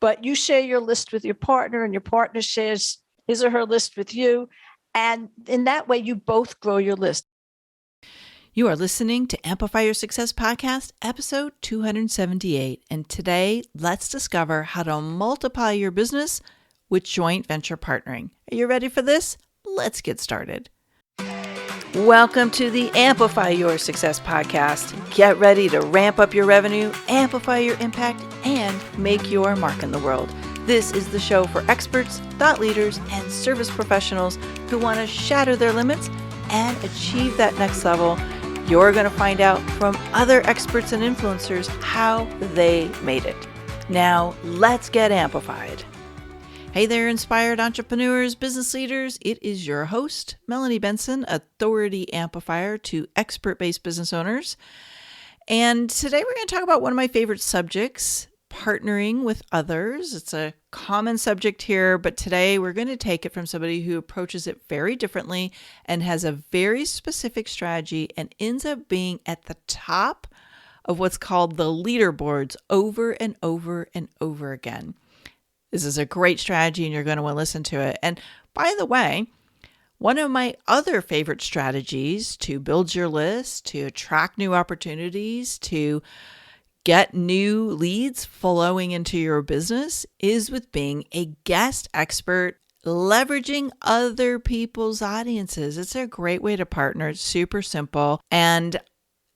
but you share your list with your partner and your partner shares his or her list with you. And in that way, you both grow your list. You are listening to Amplify Your Success Podcast, episode 278. And today, let's discover how to multiply your business with joint venture partnering. Are you ready for this? Let's get started. Welcome to the Amplify Your Success Podcast. Get ready to ramp up your revenue, amplify your impact, and make your mark in the world. This is the show for experts, thought leaders, and service professionals who want to shatter their limits and achieve that next level. You're going to find out from other experts and influencers how they made it. Now, let's get amplified. Hey there, inspired entrepreneurs, business leaders. It is your host, Melanie Benson, authority amplifier to expert-based business owners. And today we're going to talk about one of my favorite subjects, partnering with others. It's a common subject here, but today we're going to take it from somebody who approaches it very differently and has a very specific strategy and ends up being at the top of what's called the leaderboards over and over and over again. This is a great strategy and you're going to want to listen to it. And by the way, one of my other favorite strategies to build your list, to attract new opportunities, to get new leads flowing into your business is with being a guest expert, leveraging other people's audiences. It's a great way to partner. It's super simple. And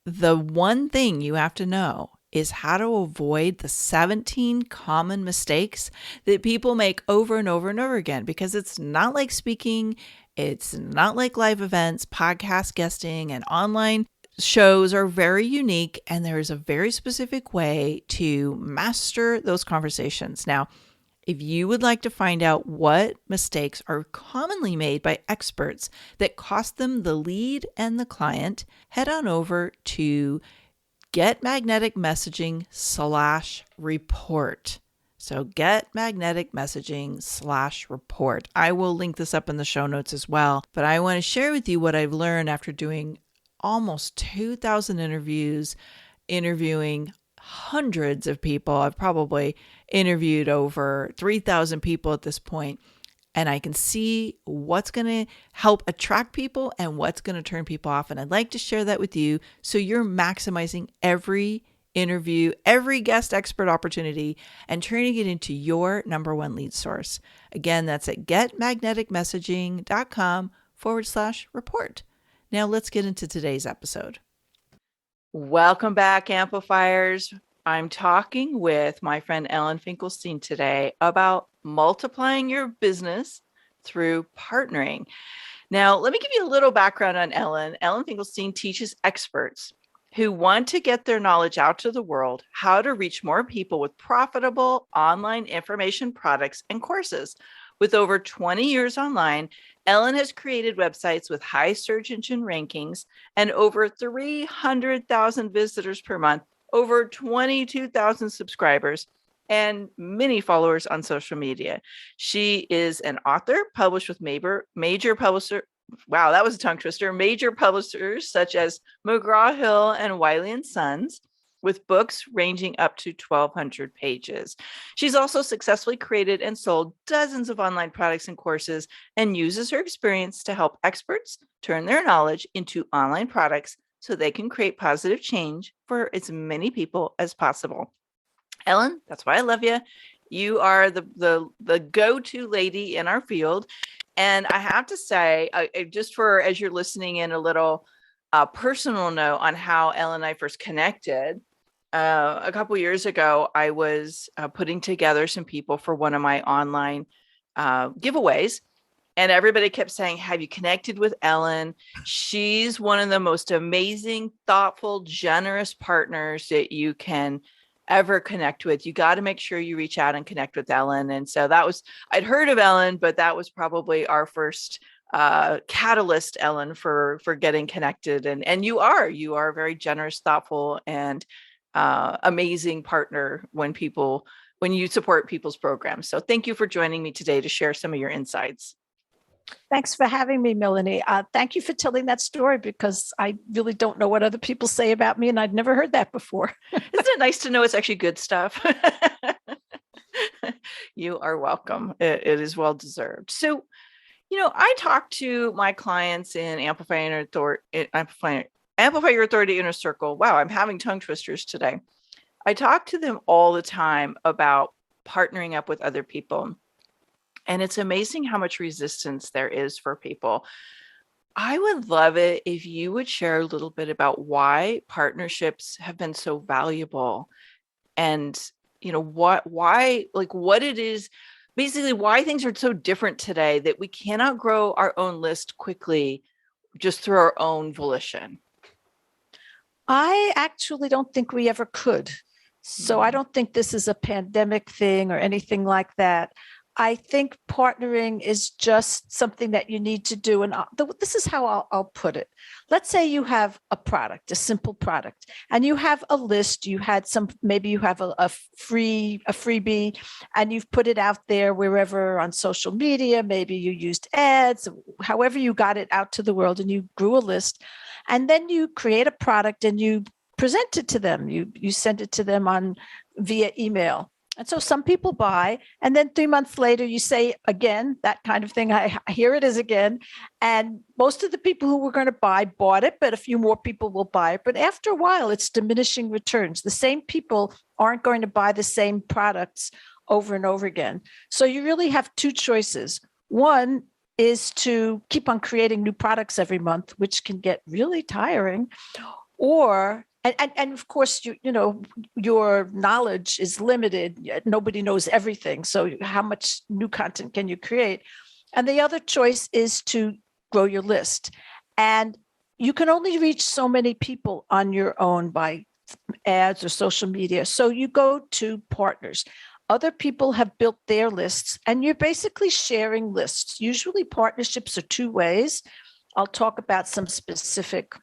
the one thing you have to know is how to avoid the 17 common mistakes that people make over and over and over again, because it's not like speaking, it's not like live events, podcast guesting, and online shows are very unique, and there's a very specific way to master those conversations. Now, if you would like to find out what mistakes are commonly made by experts that cost them the lead and the client, head on over to getmagneticmessaging/report. So getmagneticmessaging/report. I will link this up in the show notes as well, but I want to share with you what I've learned after doing almost 2,000 interviews, interviewing hundreds of people. I've probably interviewed over 3,000 people at this point. And I can see what's going to help attract people and what's going to turn people off. And I'd like to share that with you so you're maximizing every interview, every guest expert opportunity, and turning it into your number one lead source. Again, that's at getmagneticmessaging.com/report. Now let's get into today's episode. Welcome back, amplifiers. I'm talking with my friend Ellen Finkelstein today about multiplying your business through partnering. Now, let me give you a little background on Ellen. Ellen Finkelstein teaches experts who want to get their knowledge out to the world how to reach more people with profitable online information products and courses. With over 20 years online, Ellen has created websites with high search engine rankings and over 300,000 visitors per month, over 22,000 subscribers, and many followers on social media. She is an author, published with major publisher. Wow, that was a tongue twister. Major publishers such as McGraw-Hill and Wiley & Sons, with books ranging up to 1,200 pages. She's also successfully created and sold dozens of online products and courses and uses her experience to help experts turn their knowledge into online products so they can create positive change for as many people as possible. Ellen, that's why I love you. You are the go-to lady in our field. And I have to say, just for as you're listening in, a little personal note on how Ellen and I first connected. A couple years ago, I was putting together some people for one of my online giveaways. And everybody kept saying, have you connected with Ellen? She's one of the most amazing, thoughtful, generous partners that you can ever connect with. You got to make sure you reach out and connect with Ellen. And so I'd heard of Ellen, but that was probably our first catalyst, Ellen, for getting connected. And you are a very generous, thoughtful, and amazing partner when you support people's programs. So thank you for joining me today to share some of your insights. Thanks for having me, Melanie. Thank you for telling that story, because I really don't know what other people say about me, and I'd never heard that before. Isn't it nice to know it's actually good stuff? You are welcome. It is well deserved. So, I talk to my clients in Amplify Your Authority Inner Circle. Wow, I'm having tongue twisters today. I talk to them all the time about partnering up with other people. And it's amazing how much resistance there is for people. I would love it if you would share a little bit about why partnerships have been so valuable and what it is, basically why things are so different today that we cannot grow our own list quickly just through our own volition. I actually don't think we ever could. So I don't think this is a pandemic thing or anything like that. I think partnering is just something that you need to do. And this is how I'll put it. Let's say you have a product, a simple product, and you have a list. You had maybe you have a freebie, and you've put it out there wherever on social media. Maybe you used ads, however you got it out to the world, and you grew a list. And then you create a product and you present it to them. You send it to them via email. And so some people buy, and then 3 months later, you say again, that kind of thing. Here it is again. And most of the people who were going to buy bought it, but a few more people will buy it. But after a while, it's diminishing returns. The same people aren't going to buy the same products over and over again. So you really have two choices. One is to keep on creating new products every month, which can get really tiring, or and of course, your knowledge is limited. Nobody knows everything. So how much new content can you create? And the other choice is to grow your list. And you can only reach so many people on your own by ads or social media. So you go to partners. Other people have built their lists, and you're basically sharing lists. Usually partnerships are two ways. I'll talk about some specific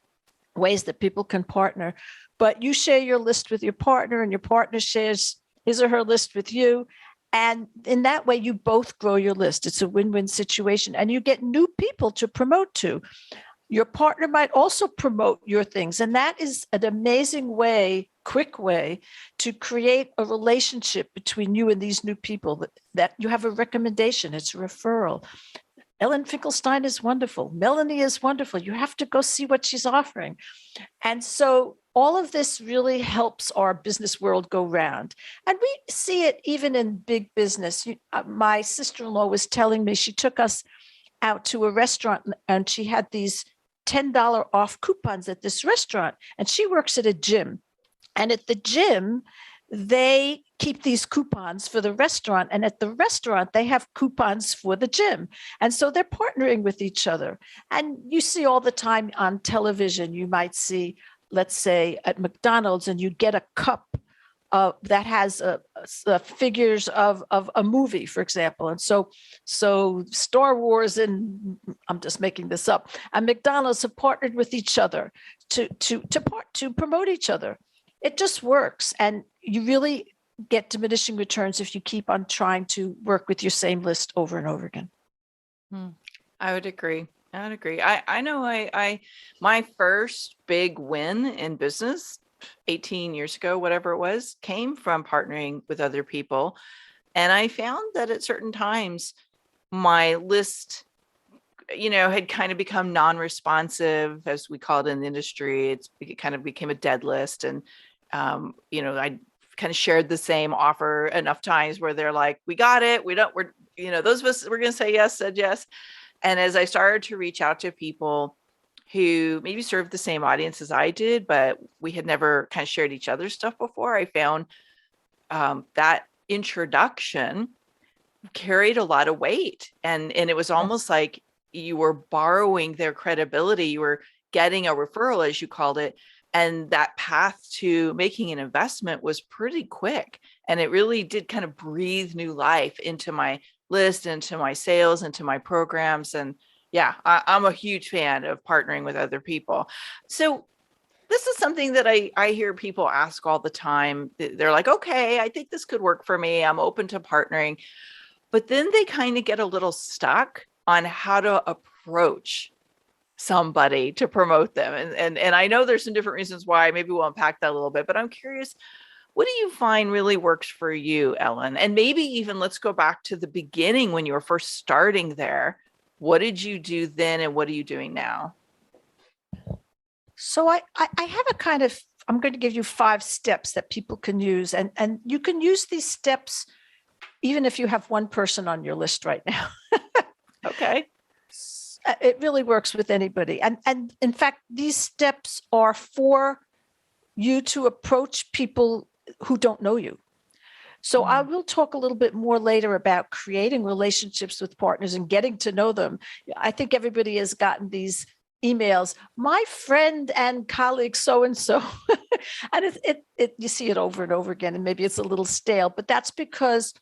ways that people can partner, but you share your list with your partner and your partner shares his or her list with you. And in that way, you both grow your list. It's a win-win situation, and you get new people to promote to. Your partner might also promote your things. And that is an amazing way, quick way to create a relationship between you and these new people that you have a recommendation. It's a referral. Ellen Finkelstein is wonderful. Melanie is wonderful. You have to go see what she's offering. And so all of this really helps our business world go round. And we see it even in big business. My sister-in-law was telling me she took us out to a restaurant and she had these $10 off coupons at this restaurant. And she works at a gym. And at the gym, they keep these coupons for the restaurant, and at the restaurant they have coupons for the gym, and so they're partnering with each other. And you see all the time on television, you might see, let's say at McDonald's, and you get a cup that has figures of a movie, for example. And so Star Wars and I'm just making this up, and McDonald's have partnered with each other to promote each other. It just works. And you really get diminishing returns if you keep on trying to work with your same list over and over again. I would agree. I know my first big win in business 18 years ago, whatever it was, came from partnering with other people. And I found that at certain times, my list, had kind of become non-responsive, as we call it in the industry. It kind of became a dead list. And, I kind of shared the same offer enough times where they're like, we got it. Those of us, we're going to say yes, said yes. And as I started to reach out to people who maybe served the same audience as I did, but we had never kind of shared each other's stuff before, I found that introduction carried a lot of weight. And it was almost like you were borrowing their credibility. You were getting a referral, as you called it. And that path to making an investment was pretty quick. And it really did kind of breathe new life into my list, into my sales, into my programs. And yeah, I'm a huge fan of partnering with other people. So this is something that I hear people ask all the time. They're like, okay, I think this could work for me. I'm open to partnering. But then they kind of get a little stuck on how to approach somebody to promote them. And I know there's some different reasons why. Maybe we'll unpack that a little bit, but I'm curious, What do you find really works for you, Ellen? And maybe even let's go back to the beginning when you were first starting there. What did you do then and what are you doing now? So I have a kind of, I'm going to give you 5 steps that people can use. And you can use these steps even if you have one person on your list right now. Okay. It really works with anybody. And in fact, these steps are for you to approach people who don't know you. So I will talk a little bit more later about creating relationships with partners and getting to know them. I think everybody has gotten these emails, my friend and colleague so-and-so. And you see it over and over again, and maybe it's a little stale, but that's because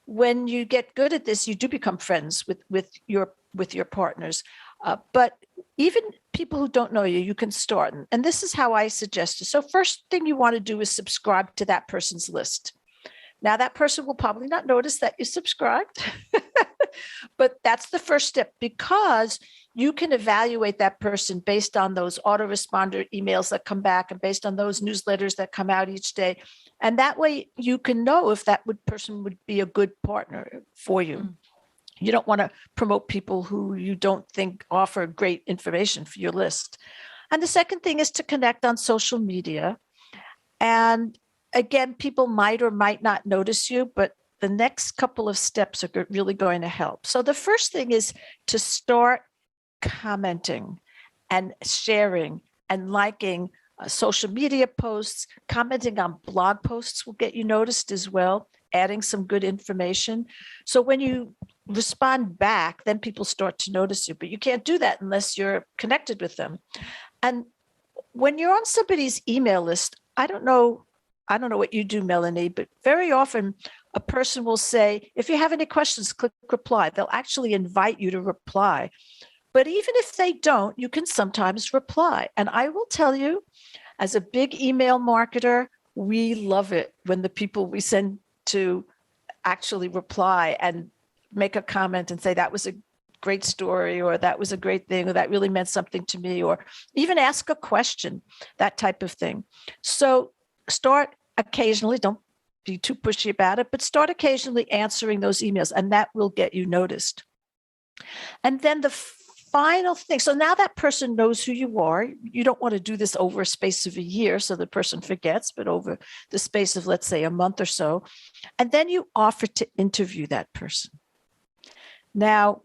when you get good at this, you do become friends with your partners. But even people who don't know you, you can start. And this is how I suggest it. So first thing you want to do is subscribe to that person's list. Now, that person will probably not notice that you subscribed, but that's the first step, because you can evaluate that person based on those autoresponder emails that come back and based on those newsletters that come out each day. And that way you can know if that person would be a good partner for you. You don't want to promote people who you don't think offer great information for your list. And the second thing is to connect on social media. And again, people might or might not notice you, but the next couple of steps are really going to help. So the first thing is to start commenting and sharing and liking social media posts. Commenting on blog posts will get you noticed as well, adding some good information. So when you respond back, then people start to notice you, but you can't do that unless you're connected with them. And when you're on somebody's email list, I don't know what you do, Melanie, but very often a person will say, if you have any questions, click reply. They'll actually invite you to reply. But even if they don't, you can sometimes reply. And I will tell you, as a big email marketer, we love it when the people we send to actually reply and make a comment and say, that was a great story, or that was a great thing, or that really meant something to me, or even ask a question, that type of thing. So start occasionally, don't be too pushy about it, but start occasionally answering those emails, and that will get you noticed. And then the final thing, so now that person knows who you are. You don't want to do this over a space of a year so the person forgets, but over the space of, let's say, a month or so. And then you offer to interview that person. Now,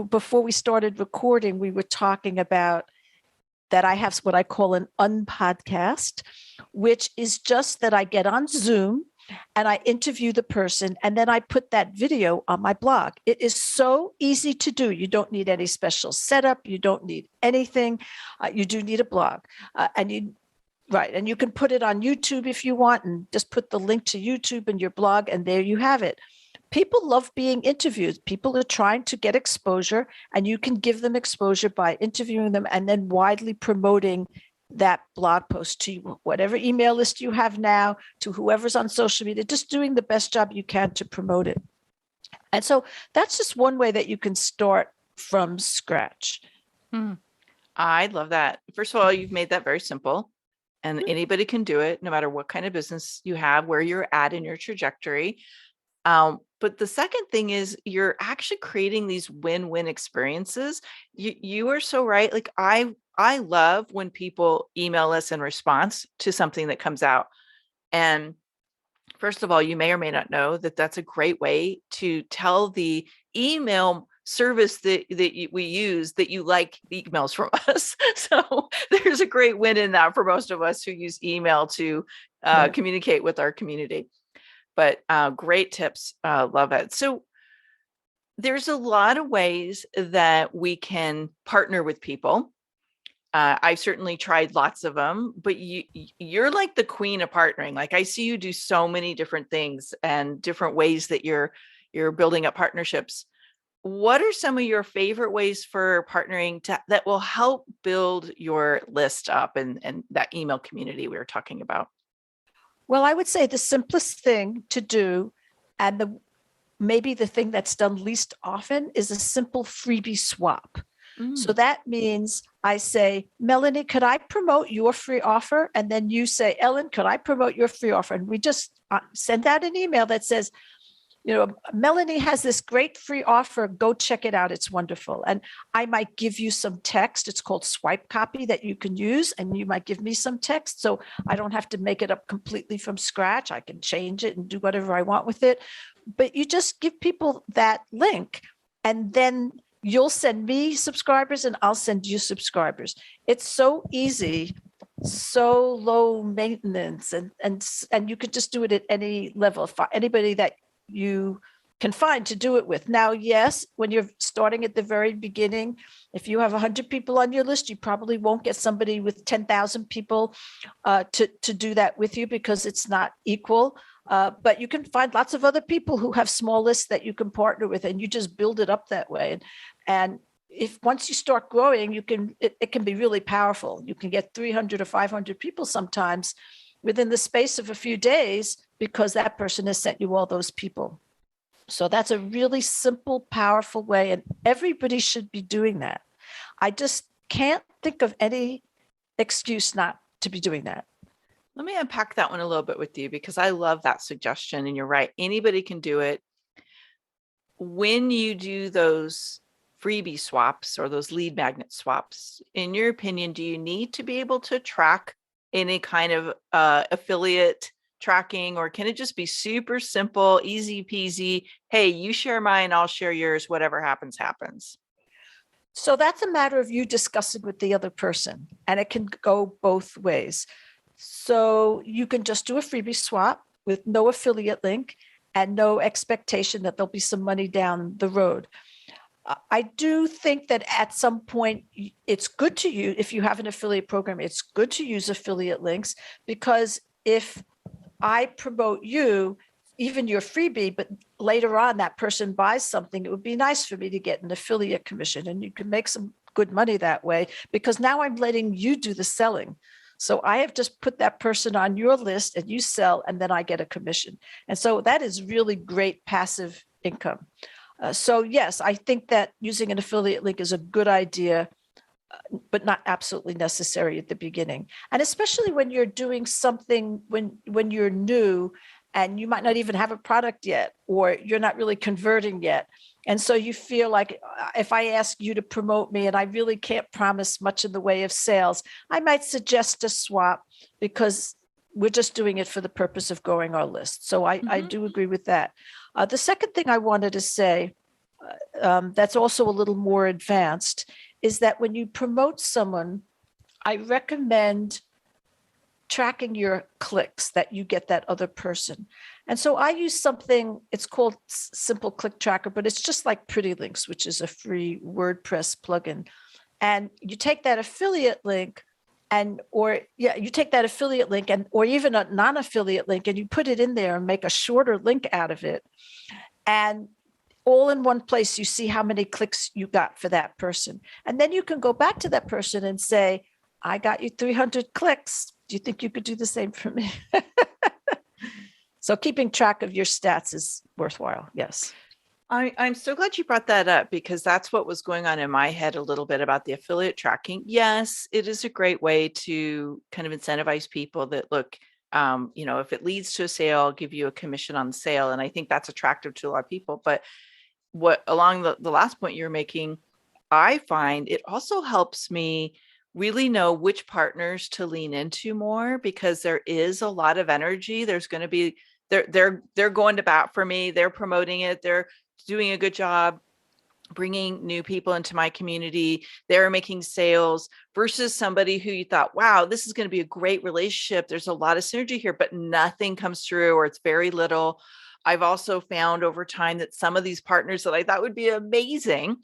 before we started recording, we were talking about that I have what I call an unpodcast, which is just that I get on Zoom and I interview the person, and then I put that video on my blog. It is so easy to do. You don't need any special setup. You don't need anything. You do need a blog, and you can put it on YouTube if you want, and just put the link to YouTube in your blog, and there you have it. People love being interviewed. People are trying to get exposure, and you can give them exposure by interviewing them and then widely promoting that blog post to whatever email list you have now, to whoever's on social media, just doing the best job you can to promote it. And so that's just one way that you can start from scratch. I love that. First of all, you've made that very simple, and anybody can do it, no matter what kind of business you have, where you're at in your trajectory. But the second thing is you're actually creating these win-win experiences. You are so right. Like I love when people email us in response to something that comes out. And first of all, you may or may not know that that's a great way to tell the email service that we use that you like the emails from us. So there's a great win in that for most of us who use email to communicate with our community. But great tips. Love it. So there's a lot of ways that we can partner with people. I've certainly tried lots of them, but you're like the queen of partnering. Like I see you do so many different things and different ways that you're building up partnerships. What are some of your favorite ways for partnering that will help build your list up and that email community we were talking about? Well, I would say the simplest thing to do, and maybe the thing that's done least often, is a simple freebie swap. So that means I say, Melanie, could I promote your free offer? And then you say, Ellen, could I promote your free offer? And we just send out an email that says, Melanie has this great free offer. Go check it out. It's wonderful. And I might give you some text. It's called swipe copy that you can use. And you might give me some text. So I don't have to make it up completely from scratch. I can change it and do whatever I want with it. But you just give people that link, and then you'll send me subscribers and I'll send you subscribers. It's so easy, so low maintenance, and you could just do it at any level. Anybody that you can find to do it with. Now, yes, when you're starting at the very beginning, if you have 100 people on your list, you probably won't get somebody with 10,000 people to do that with you, because it's not equal. But you can find lots of other people who have small lists that you can partner with, and you just build it up that way. And if once you start growing, it can be really powerful. You can get 300 or 500 people sometimes within the space of a few days, because that person has sent you all those people. So that's a really simple, powerful way, and everybody should be doing that. I just can't think of any excuse not to be doing that. Let me unpack that one a little bit with you, because I love that suggestion, and you're right. Anybody can do it. When you do those freebie swaps or those lead magnet swaps, in your opinion, do you need to be able to track any kind of affiliate tracking, or can it just be super simple, easy peasy? Hey, you share mine, I'll share yours, whatever happens, happens. So that's a matter of you discussing with the other person, and it can go both ways. So you can just do a freebie swap with no affiliate link and no expectation that there'll be some money down the road. I do think that at some point it's good to use, if you have an affiliate program, it's good to use affiliate links, because if I promote you, even your freebie, but later on that person buys something, it would be nice for me to get an affiliate commission, and you can make some good money that way, because now I'm letting you do the selling. So I have just put that person on your list and you sell, and then I get a commission. And so that is really great passive income. So yes, I think that using an affiliate link is a good idea, but not absolutely necessary at the beginning. And especially when you're doing something, when you're new and you might not even have a product yet, or you're not really converting yet. And so you feel like, if I ask you to promote me and I really can't promise much in the way of sales, I might suggest a swap, because we're just doing it for the purpose of growing our list. So I do agree with that. The second thing I wanted to say, that's also a little more advanced, is that when you promote someone, I recommend tracking your clicks that you get that other person. And so I use something, it's called Simple Click Tracker, but it's just like Pretty Links, which is a free WordPress plugin. And you take that affiliate link or even a non-affiliate link, and you put it in there and make a shorter link out of it. And all in one place, you see how many clicks you got for that person. And then you can go back to that person and say, I got you 300 clicks. Do you think you could do the same for me? So keeping track of your stats is worthwhile. Yes. I'm so glad you brought that up, because that's what was going on in my head a little bit about the affiliate tracking. Yes, it is a great way to kind of incentivize people that, look, if it leads to a sale, I'll give you a commission on the sale. And I think that's attractive to a lot of people. But what along the last point you're making, I find it also helps me really know which partners to lean into more, because there is a lot of energy. There's going to be, they're going to bat for me. They're promoting it. They're doing a good job bringing new people into my community. They're making sales, versus somebody who you thought, wow, this is going to be a great relationship. There's a lot of synergy here, but nothing comes through, or it's very little. I've also found over time that some of these partners that I thought would be amazing,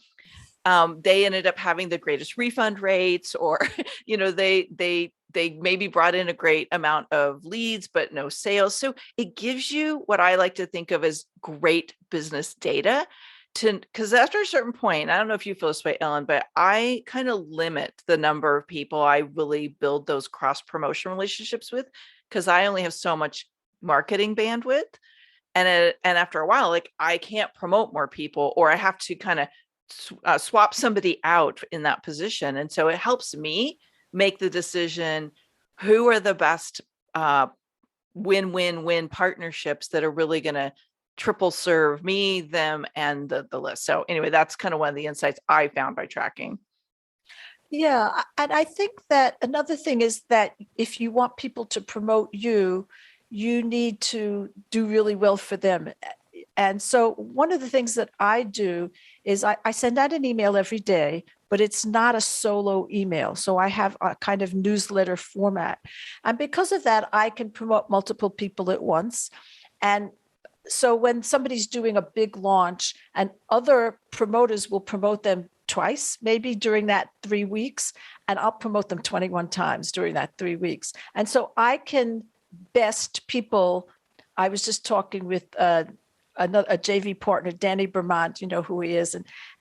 they ended up having the greatest refund rates, or, they maybe brought in a great amount of leads, but no sales. So it gives you what I like to think of as great business data, because after a certain point, I don't know if you feel this way, Ellen, but I kind of limit the number of people I really build those cross promotion relationships with, because I only have so much marketing bandwidth. And after a while, like, I can't promote more people, or I have to kind of swap somebody out in that position. And so it helps me make the decision, who are the best win-win-win partnerships that are really going to triple serve me, them, and the list. So anyway, that's kind of one of the insights I found by tracking. Yeah. And I think that another thing is that if you want people to promote you, you need to do really well for them. And so one of the things that I do is I send out an email every day, but it's not a solo email. So I have a kind of newsletter format. And because of that, I can promote multiple people at once. And so when somebody's doing a big launch and other promoters will promote them twice, maybe during that 3 weeks, and I'll promote them 21 times during that 3 weeks. And so I can best people. I was just talking with a JV partner, Danny Bermont, you know who he is.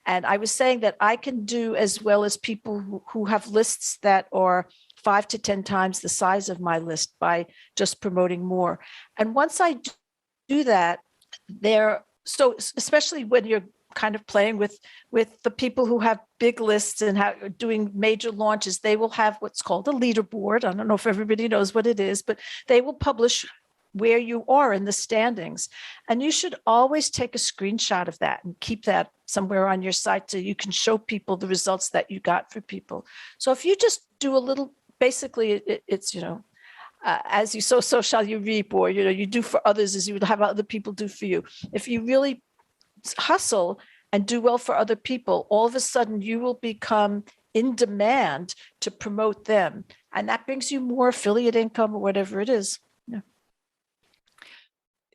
And I was saying that I can do as well as people who have lists that are 5 to 10 times the size of my list by just promoting more. And once I do that, so especially when you're kind of playing with the people who have big lists and doing major launches, they will have what's called a leaderboard. I don't know if everybody knows what it is, but they will publish where you are in the standings. And you should always take a screenshot of that and keep that somewhere on your site so you can show people the results that you got for people. So if you just do a little, basically it's, as you sow, so shall you reap, or, you do for others as you would have other people do for you. If you really hustle and do well for other people, all of a sudden you will become in demand to promote them. And that brings you more affiliate income or whatever it is. Yeah.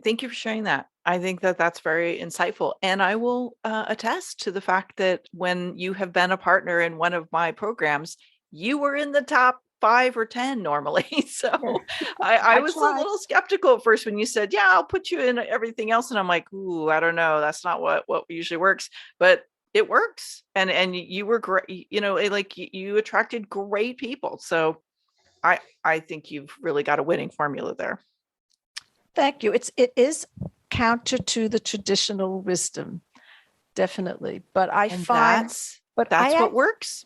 Thank you for sharing that. I think that that's very insightful. And I will attest to the fact that when you have been a partner in one of my programs, you were in the top 5 or 10 normally. So yeah. I was a little skeptical at first when you said, yeah, I'll put you in everything else. And I'm like, ooh, I don't know. That's not what usually works, but it works. And you were great, you attracted great people. So I think you've really got a winning formula there. Thank you. It is counter to the traditional wisdom, definitely. But that's what works.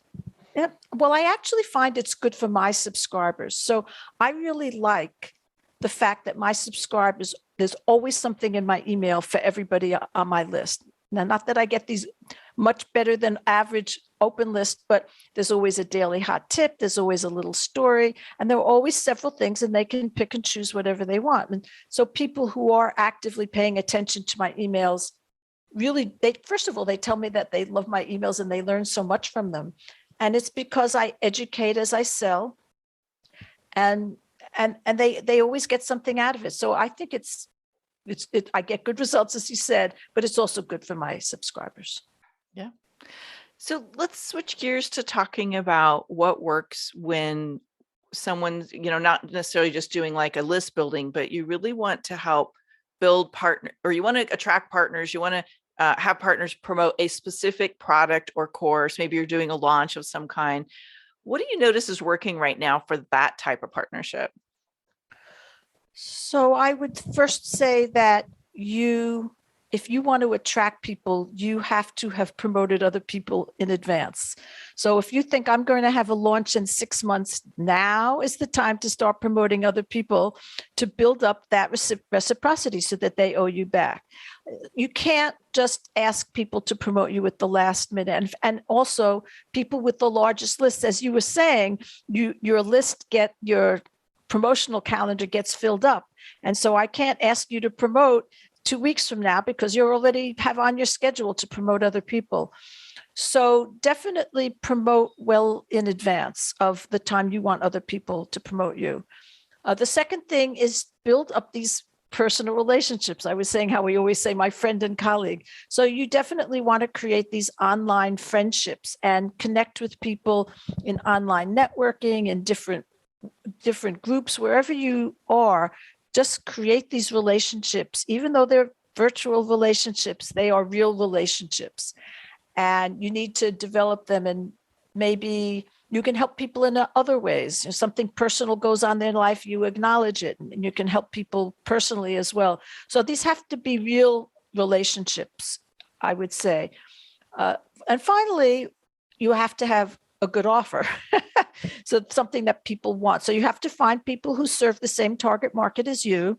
Yeah. Well, I actually find it's good for my subscribers. So I really like the fact that my subscribers, there's always something in my email for everybody on my list. Now, not that I get these much better than average open list, but there's always a daily hot tip. There's always a little story, and there are always several things, and they can pick and choose whatever they want. And so people who are actively paying attention to my emails, really, first of all, they tell me that they love my emails and they learn so much from them. And it's because I educate as I sell, and they always get something out of it. So I think I get good results, as you said, but it's also good for my subscribers. Yeah. So let's switch gears to talking about what works when someone's, not necessarily just doing like a list building, but you really want to help build partner, or you want to attract partners. You want to have partners promote a specific product or course. Maybe you're doing a launch of some kind. What do you notice is working right now for that type of partnership? So I would first say that if you want to attract people, you have to have promoted other people in advance. So if you think I'm going to have a launch in 6 months, now is the time to start promoting other people to build up that reciprocity so that they owe you back. You can't just ask people to promote you at the last minute. And also people with the largest lists, as you were saying, your promotional calendar gets filled up. And so I can't ask you to promote 2 weeks from now because you already have on your schedule to promote other people. So definitely promote well in advance of the time you want other people to promote you. The second thing is build up these personal relationships. I was saying how we always say my friend and colleague. So you definitely want to create these online friendships and connect with people in online networking and different groups, wherever you are. Just create these relationships. Even though they're virtual relationships, they are real relationships. And you need to develop them. And maybe you can help people in other ways. If something personal goes on in their life, you acknowledge it, and you can help people personally as well. So these have to be real relationships, I would say. And finally, you have to have a good offer. So it's something that people want. So you have to find people who serve the same target market as you,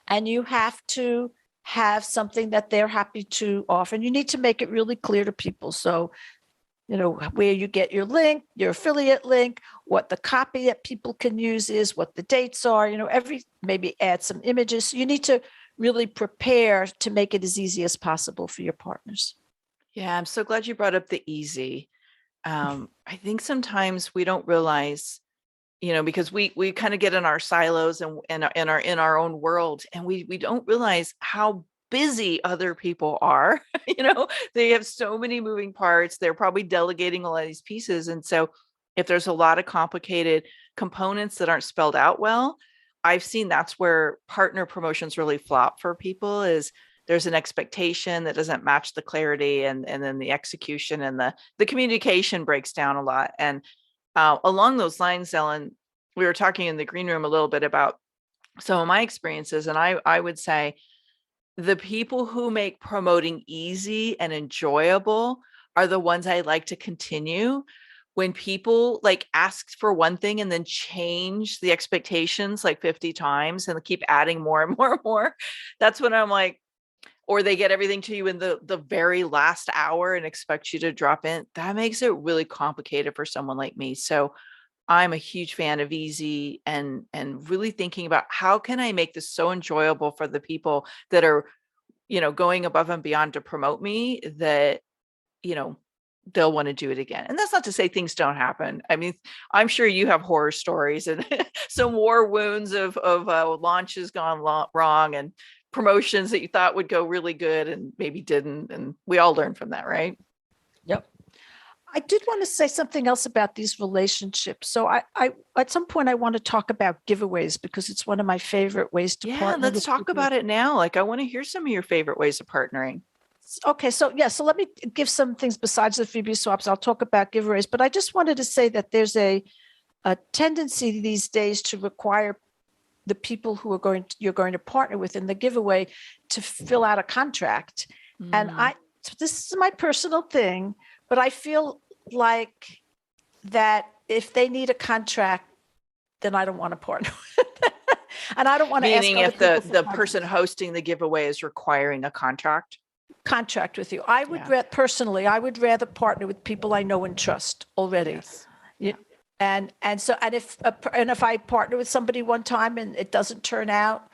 and you have to have something that they're happy to offer. And you need to make it really clear to people. So, where you get your link, your affiliate link, what the copy that people can use is, what the dates are, maybe add some images. So you need to really prepare to make it as easy as possible for your partners. Yeah, I'm so glad you brought up the easy. I think sometimes we don't realize, because we kind of get in our silos and in our own world, and we don't realize how busy other people are. They have so many moving parts. They're probably delegating a lot of these pieces. And so if there's a lot of complicated components that aren't spelled out well, I've seen that's where partner promotions really flop for people. Is there's an expectation that doesn't match the clarity, and then the execution and the communication breaks down a lot. And along those lines, Ellen, we were talking in the green room a little bit about some of my experiences. And I would say the people who make promoting easy and enjoyable are the ones I like to continue. When people like ask for one thing and then change the expectations like 50 times and keep adding more and more and more, that's when I'm like, or they get everything to you in the very last hour and expect you to drop in. That makes it really complicated for someone like me. So I'm a huge fan of easy and really thinking about how can I make this so enjoyable for the people that are, going above and beyond to promote me, that, they'll want to do it again. And that's not to say things don't happen. I mean, I'm sure you have horror stories and some war wounds of launches gone wrong and promotions that you thought would go really good and maybe didn't. And we all learn from that, right? Yep. I did want to say something else about these relationships. So I at some point I want to talk about giveaways, because it's one of my favorite ways to partner. Yeah, let's talk about it now. Like, I want to hear some of your favorite ways of partnering. Okay, so let me give some things besides the freebie swaps. I'll talk about giveaways, but I just wanted to say that there's a tendency these days to require the people who you're going to partner with in the giveaway to fill out a contract. And so this is my personal thing, but I feel like that if they need a contract, then I don't want to partner with them. And I don't want to ask. Meaning if the person hosting the giveaway is requiring a contract with you. I would personally, I would rather partner with people I know and trust already. Yes. Yeah. And if I partner with somebody one time and it doesn't turn out,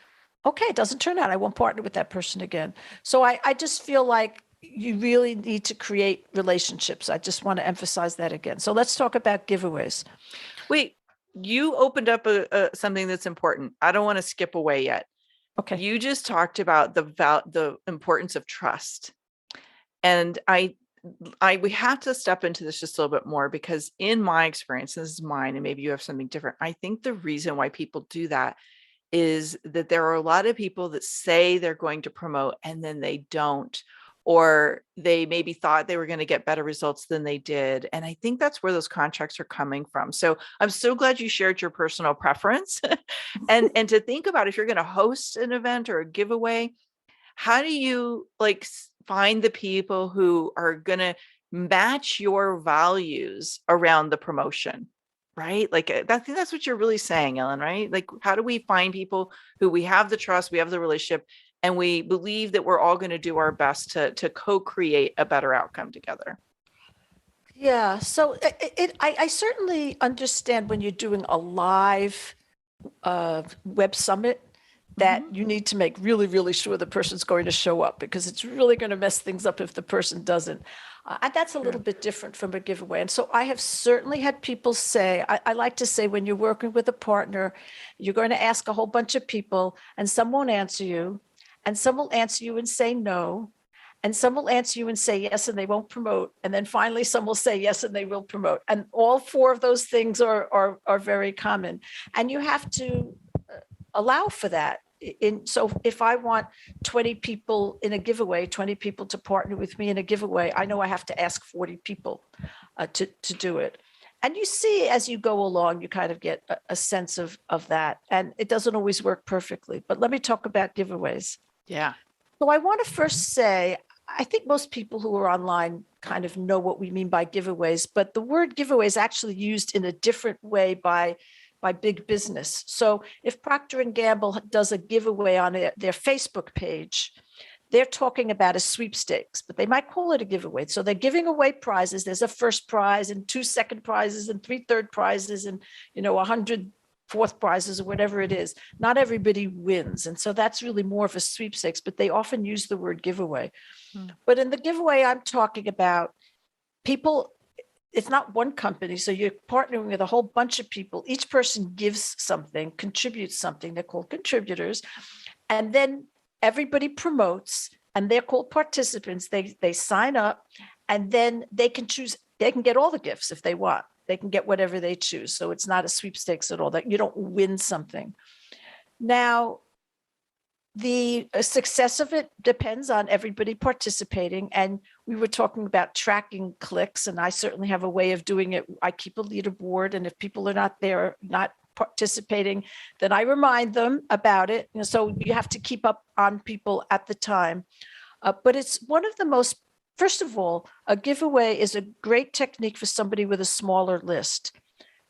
it doesn't turn out, I won't partner with that person again. So I just feel like you really need to create relationships. I just want to emphasize that again. So let's talk about giveaways. Wait, you opened up something that's important. I don't want to skip away yet. Okay. You just talked about the importance of trust. And we have to step into this just a little bit more, because in my experience, this is mine, and maybe you have something different. I think the reason why people do that is that there are a lot of people that say they're going to promote and then they don't, or they maybe thought they were going to get better results than they did. And I think that's where those contracts are coming from. So I'm so glad you shared your personal preference and to think about, if you're going to host an event or a giveaway, how do you find the people who are going to match your values around the promotion, right? I think that's what you're really saying, Ellen, right? Like, how do we find people who we have the trust, we have the relationship, and we believe that we're all going to do our best to co-create a better outcome together? Yeah. So I certainly understand when you're doing a live web summit that you need to make really, really sure the person's going to show up, because it's really going to mess things up if the person doesn't. And that's a little bit different from a giveaway. And so I have certainly had people say, I like to say, when you're working with a partner, you're going to ask a whole bunch of people, and some won't answer you, and some will answer you and say no, and some will answer you and say yes, and they won't promote. And then finally, some will say yes, and they will promote. And all four of those things are very common. And you have to allow for that. So if I want 20 people in a giveaway, 20 people to partner with me in a giveaway, I know I have to ask 40 people to do it. And you see, as you go along, you kind of get a sense of that. And it doesn't always work perfectly. But let me talk about giveaways. Yeah. So I want to first say, I think most people who are online kind of know what we mean by giveaways, but the word giveaway is actually used in a different way by big business. So if Procter and Gamble does a giveaway on their Facebook page, they're talking about a sweepstakes, but they might call it a giveaway. So they're giving away prizes. There's a first prize and 2 second prizes and 3 third prizes and 100 fourth prizes or whatever it is. Not everybody wins. And so that's really more of a sweepstakes, but they often use the word giveaway. But in the giveaway I'm talking about, people, it's not one company. So you're partnering with a whole bunch of people. Each person gives something, contributes something. They're called contributors. And then everybody promotes, and they're called participants. They sign up, and then they can choose. They can get all the gifts if they want. They can get whatever they choose. So it's not a sweepstakes at all. That you don't win something. Now, the success of it depends on everybody participating. And we were talking about tracking clicks, and I certainly have a way of doing it. I keep a leaderboard, and if people are not there, not participating, then I remind them about it. So you have to keep up on people at the time. But it's one of the most, first of all, a giveaway is a great technique for somebody with a smaller list,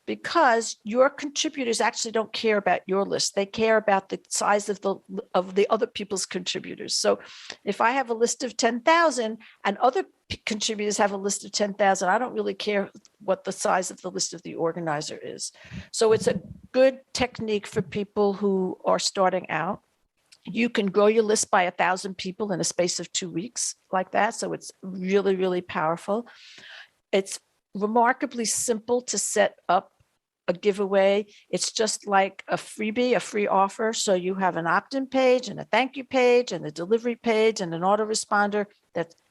because your contributors actually don't care about your list. They care about the size of the other people's contributors. So if I have a list of 10,000 and other contributors have a list of 10,000, I don't really care what the size of the list of the organizer is. So it's a good technique for people who are starting out. You can grow your list by 1,000 people in a space of 2 weeks like that. So it's really, really powerful. It's remarkably simple to set up a giveaway. It's just like a freebie, a free offer. So you have an opt-in page and a thank you page and a delivery page and an autoresponder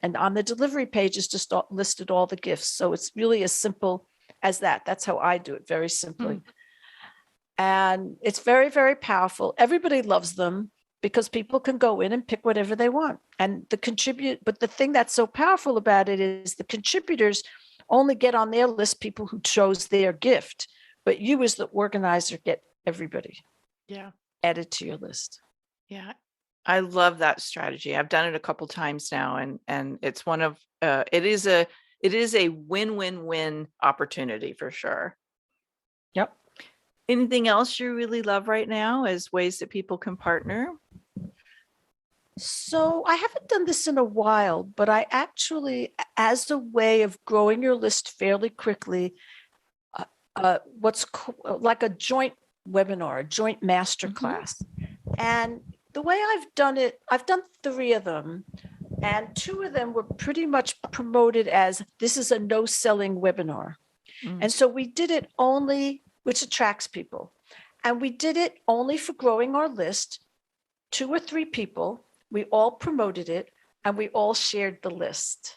and on the delivery page is just listed all the gifts. So it's really as simple as that. That's how I do it, very simply. And it's very, very powerful. Everybody loves them because people can go in and pick whatever they want. And but the thing that's so powerful about it is the contributors only get on their list people who chose their gift. But you as the organizer get everybody added to your list. Yeah. I love that strategy. I've done it a couple times now, and it's one of it is a win-win-win opportunity for sure. Yep. Anything else you really love right now as ways that people can partner? So I haven't done this in a while, but I actually, as a way of growing your list fairly quickly, like a joint webinar, a joint masterclass. And the way I've done it, I've done 3 of them, and 2 of them were pretty much promoted as this is a no selling webinar. And so we did it only, which attracts people. And we did it only for growing our list, 2 or 3 people. We all promoted it and we all shared the list.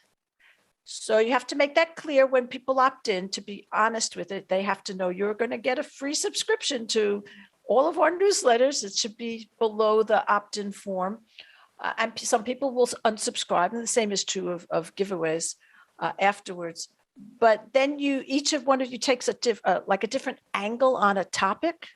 So you have to make that clear when people opt in. To be honest with it, they have to know you're going to get a free subscription to all of our newsletters. It should be below the opt-in form. And some people will unsubscribe, and the same is true of giveaways afterwards. But then each one of you takes a different angle on a topic.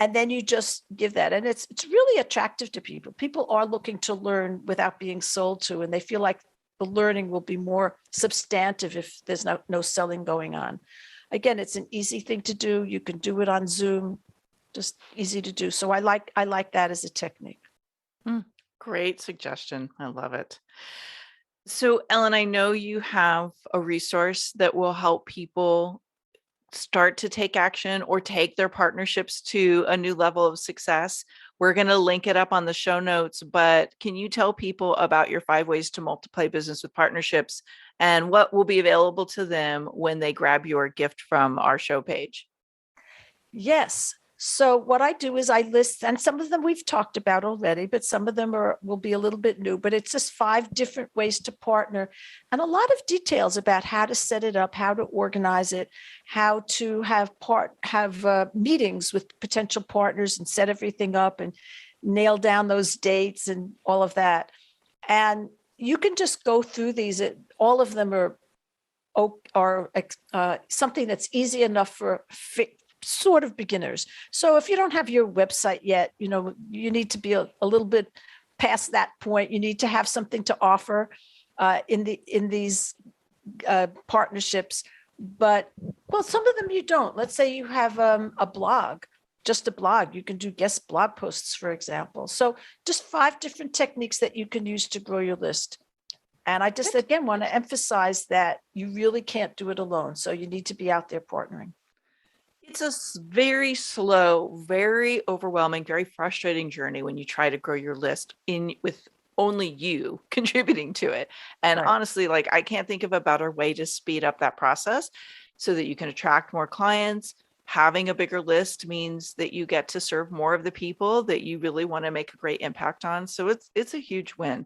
And then you just give that. And it's really attractive to people. People are looking to learn without being sold to, and they feel like the learning will be more substantive if there's no selling going on. Again, it's an easy thing to do. You can do it on Zoom, just easy to do. So I like that as a technique. Great suggestion. I love it. So Ellen, I know you have a resource that will help people start to take action or take their partnerships to a new level of success. We're going to link it up on the show notes, but can you tell people about your 5 ways to multiply business with partnerships and what will be available to them when they grab your gift from our show page? Yes. So what I do is I list, and some of them we've talked about already, but some of them will be a little bit new, but it's just 5 different ways to partner and a lot of details about how to set it up, how to organize it, how to have meetings with potential partners and set everything up and nail down those dates and all of that. And you can just go through these. All of them are something that's easy enough for sort of beginners. So if you don't have your website yet, you need to be a little bit past that point. You need to have something to offer in these partnerships. But well, some of them you don't. Let's say you have a blog, just a blog. You can do guest blog posts, for example. So just 5 different techniques that you can use to grow your list. And I just, again, want to emphasize that you really can't do it alone. So you need to be out there partnering. It's a very slow, very overwhelming, very frustrating journey when you try to grow your list with only you contributing to it. And honestly, like, I can't think of a better way to speed up that process so that you can attract more clients. Having a bigger list means that you get to serve more of the people that you really want to make a great impact on. So it's a huge win.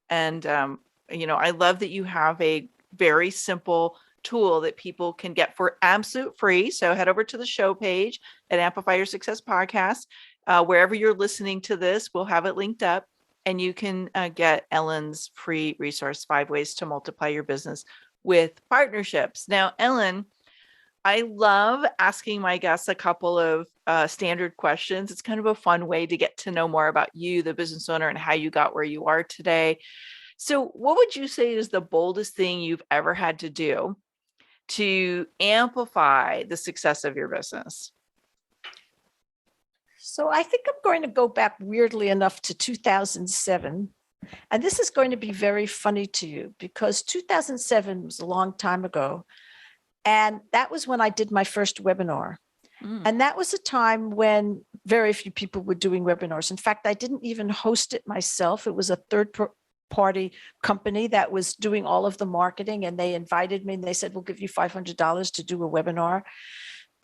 And, I love that you have a very simple tool that people can get for absolute free. So head over to the show page at Amplify Your Success Podcast. Wherever you're listening to this, we'll have it linked up, and you can get Ellen's free resource, 5 ways to multiply your business with partnerships. Now, Ellen, I love asking my guests a couple of standard questions. It's kind of a fun way to get to know more about you, the business owner, and how you got where you are today. So what would you say is the boldest thing you've ever had to do to amplify the success of your business? So I think I'm going to go back, weirdly enough, to 2007. And this is going to be very funny to you because 2007 was a long time ago. And that was when I did my first webinar. And that was a time when very few people were doing webinars. In fact, I didn't even host it myself. It was a third-party company that was doing all of the marketing, and they invited me and they said, we'll give you $500 to do a webinar.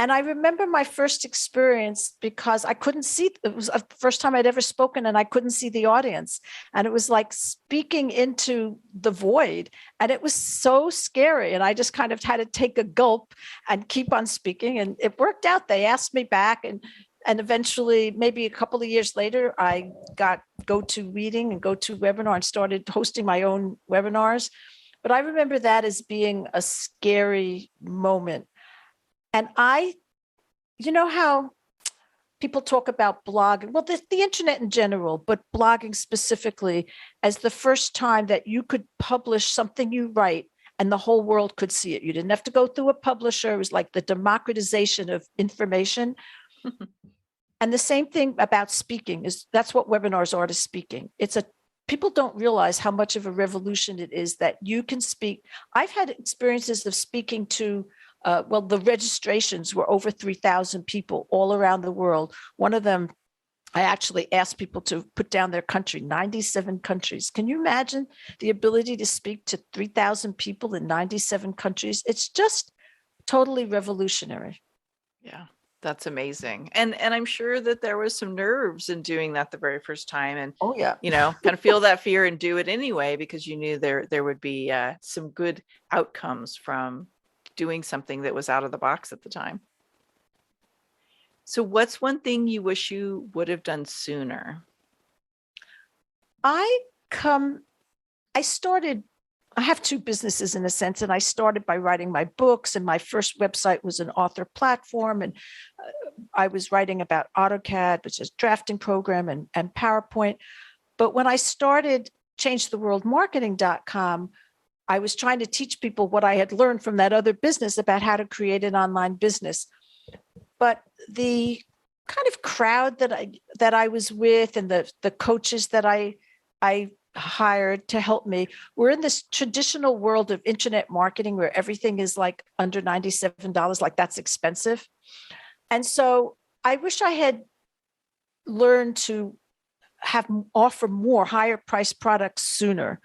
And I remember my first experience because I couldn't see, it was the first time I'd ever spoken and I couldn't see the audience. And it was like speaking into the void. And it was so scary. And I just kind of had to take a gulp and keep on speaking. And it worked out. They asked me back. And eventually, maybe a couple of years later, I got GoToMeeting and GoToWebinar and started hosting my own webinars. But I remember that as being a scary moment. And you know how people talk about blogging, well, the internet in general, but blogging specifically as the first time that you could publish something you write and the whole world could see it. You didn't have to go through a publisher. It was like the democratization of information. And the same thing about speaking that's what webinars are to speaking. People don't realize how much of a revolution it is that you can speak. I've had experiences of speaking to the registrations were over 3,000 people all around the world. One of them, I actually asked people to put down their country, 97 countries. Can you imagine the ability to speak to 3,000 people in 97 countries? It's just totally revolutionary. Yeah, that's amazing. And I'm sure that there was some nerves in doing that the very first time. And, oh, yeah, kind of feel that fear and do it anyway, because you knew there would be some good outcomes from doing something that was out of the box at the time. So what's one thing you wish you would have done sooner? I have 2 businesses in a sense, and I started by writing my books, and my first website was an author platform. And I was writing about AutoCAD, which is a drafting program, and PowerPoint. But when I started ChangeTheWorldMarketing.com, I was trying to teach people what I had learned from that other business about how to create an online business. But the kind of crowd that I was with and the coaches that I hired to help me were in this traditional world of internet marketing where everything is like under $97, like that's expensive. And so I wish I had learned to offer more higher priced products sooner.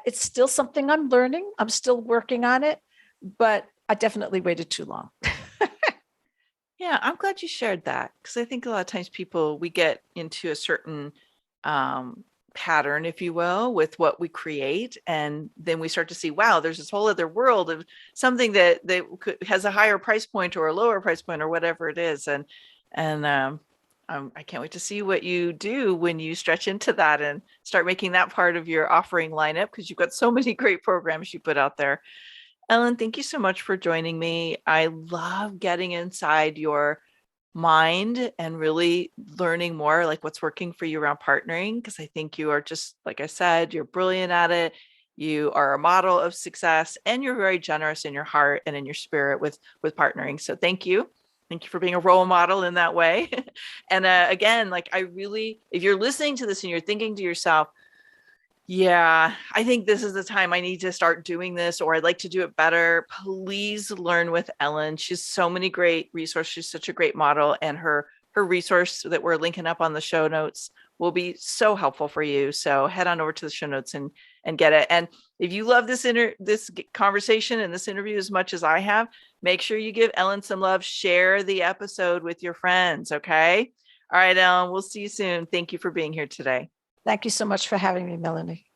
It's still something I'm learning. I'm still working on it, but I definitely waited too long. Yeah, I'm glad you shared that, because I think a lot of times we get into a certain pattern, if you will, with what we create. And then we start to see, wow, there's this whole other world of something that has a higher price point or a lower price point or whatever it is. And I can't wait to see what you do when you stretch into that and start making that part of your offering lineup, because you've got so many great programs you put out there. Ellen, thank you so much for joining me. I love getting inside your mind and really learning more like what's working for you around partnering, because I think you are just, like I said, you're brilliant at it. You are a model of success, and you're very generous in your heart and in your spirit with partnering. So thank you. Thank you for being a role model in that way. And again, like if you're listening to this and you're thinking to yourself, yeah, I think this is the time I need to start doing this, or I'd like to do it better, please learn with Ellen. She's so many great resources. She's such a great model, and her resource that we're linking up on the show notes will be so helpful for you. So head on over to the show notes and get it. And if you love this conversation and this interview as much as I have, make sure you give Ellen some love. Share the episode with your friends. Okay. All right, Ellen, we'll see you soon. Thank you for being here today. Thank you so much for having me, Melanie.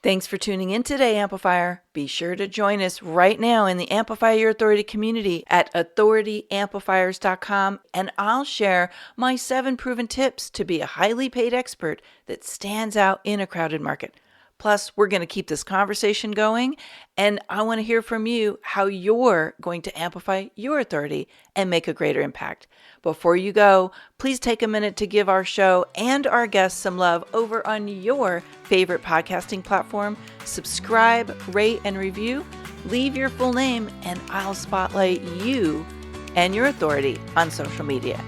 Thanks for tuning in today, Amplifier. Be sure to join us right now in the Amplify Your Authority community at authorityamplifiers.com, and I'll share my 7 proven tips to be a highly paid expert that stands out in a crowded market. Plus, we're going to keep this conversation going, and I want to hear from you how you're going to amplify your authority and make a greater impact. Before you go, please take a minute to give our show and our guests some love over on your favorite podcasting platform. Subscribe, rate, and review. Leave your full name, and I'll spotlight you and your authority on social media.